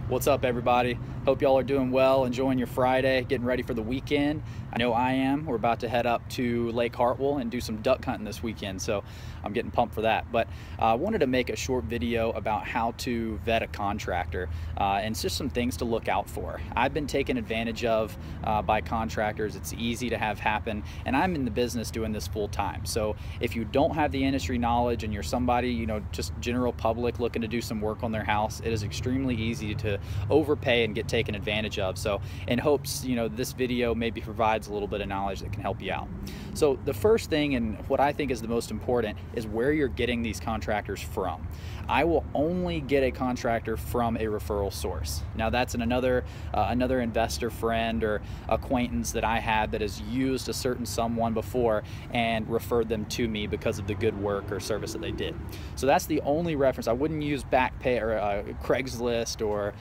What's up, everybody? Hope y'all are doing well, enjoying your Friday, getting ready for the weekend. I know I am. We're about to head up to Lake Hartwell and do some duck hunting this weekend, so I'm getting pumped for that. But I wanted to make a short video about how to vet a contractor and it's just some things to look out for. I've been taken advantage of by contractors. It's easy to have happen, and I'm in the business doing this full time. So if you don't have the industry knowledge and you're somebody, just general public looking to do some work on their house, it is extremely easy to overpay and get taken advantage of. So in hopes, this video maybe provides a little bit of knowledge that can help you out. So the first thing, and what I think is the most important, is where you're getting these contractors from. I will only get a contractor from a referral source. Now that's another investor friend or acquaintance that I had that has used a certain someone before and referred them to me because of the good work or service that they did. So that's the only reference. I wouldn't use Backpay or Craigslist or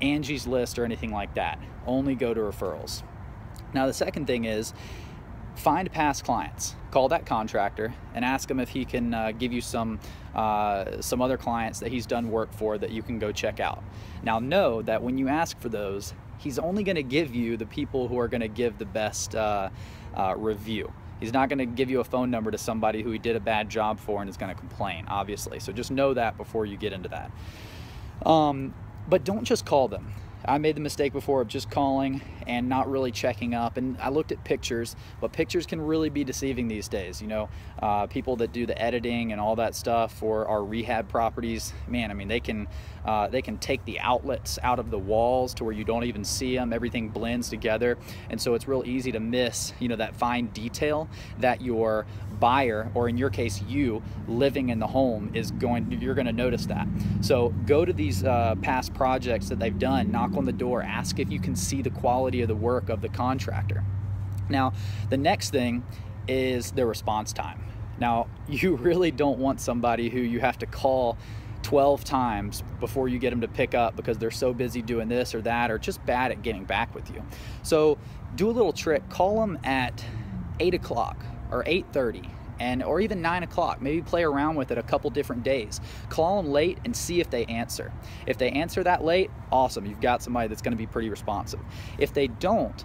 Angie's List or anything like that. Other go to referrals. Now the second thing is find past clients. Call that contractor and ask him if he can give you some other clients that he's done work for that you can go check out. Now know that when you ask for those, he's only going to give you the people who are going to give the best review. He's not going to give you a phone number to somebody who he did a bad job for and is going to complain, obviously. So just know that before you get into that. But don't just call them. I made the mistake before of just calling and not really checking up, and I looked at pictures, but pictures can really be deceiving these days. People that do the editing and all that stuff for our rehab properties, man, I mean, they can take the outlets out of the walls to where you don't even see them. Everything blends together, and so it's real easy to miss that fine detail that your buyer, or in your case you living in the home, you're going to notice that. So go to these past projects that they've done, knock on the door, ask if you can see the quality of the work of the contractor. Now the next thing is their response time. Now you really don't want somebody who you have to call 12 times before you get them to pick up because they're so busy doing this or that, or just bad at getting back with you. So do a little trick. Call them at 8 o'clock or 8:30 or even 9 o'clock. Maybe play around with it a couple different days. Call them late and see if they answer. If they answer that late, awesome, you've got somebody that's going to be pretty responsive. If they don't,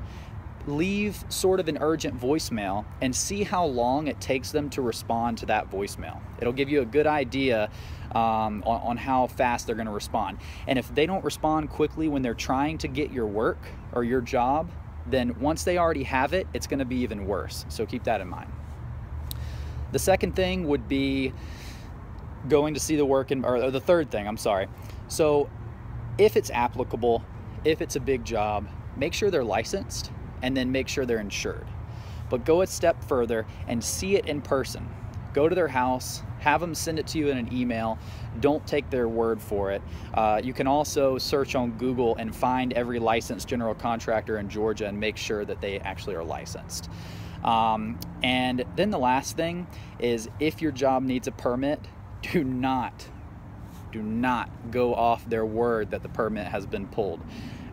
leave sort of an urgent voicemail and see how long it takes them to respond to that voicemail. It'll give you a good idea on how fast they're going to respond. And if they don't respond quickly when they're trying to get your work or your job, then once they already have it, it's going to be even worse. So keep that in mind. The second thing would be going to see the work, or the third thing, I'm sorry. So if it's applicable, if it's a big job, make sure they're licensed and then make sure they're insured. But go a step further and see it in person. Go to their house, have them send it to you in an email. Don't take their word for it. You can also search on Google and find every licensed general contractor in Georgia and make sure that they actually are licensed. And then the last thing is, if your job needs a permit, do not go off their word that the permit has been pulled.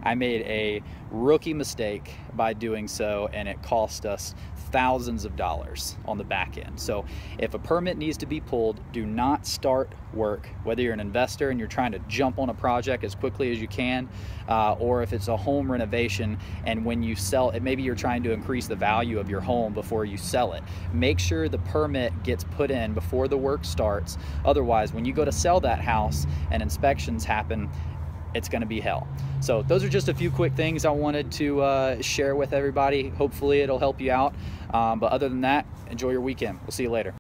I made a rookie mistake by doing so, and it cost us thousands of dollars on the back end. So if a permit needs to be pulled, do not start work, whether you're an investor and you're trying to jump on a project as quickly as you can, or if it's a home renovation and when you sell it, maybe you're trying to increase the value of your home before you sell it. Make sure the permit gets put in before the work starts. Otherwise, when you go to sell that house and inspections happen, it's going to be hell. So those are just a few quick things I wanted to share with everybody. Hopefully it'll help you out. But other than that, enjoy your weekend. We'll see you later.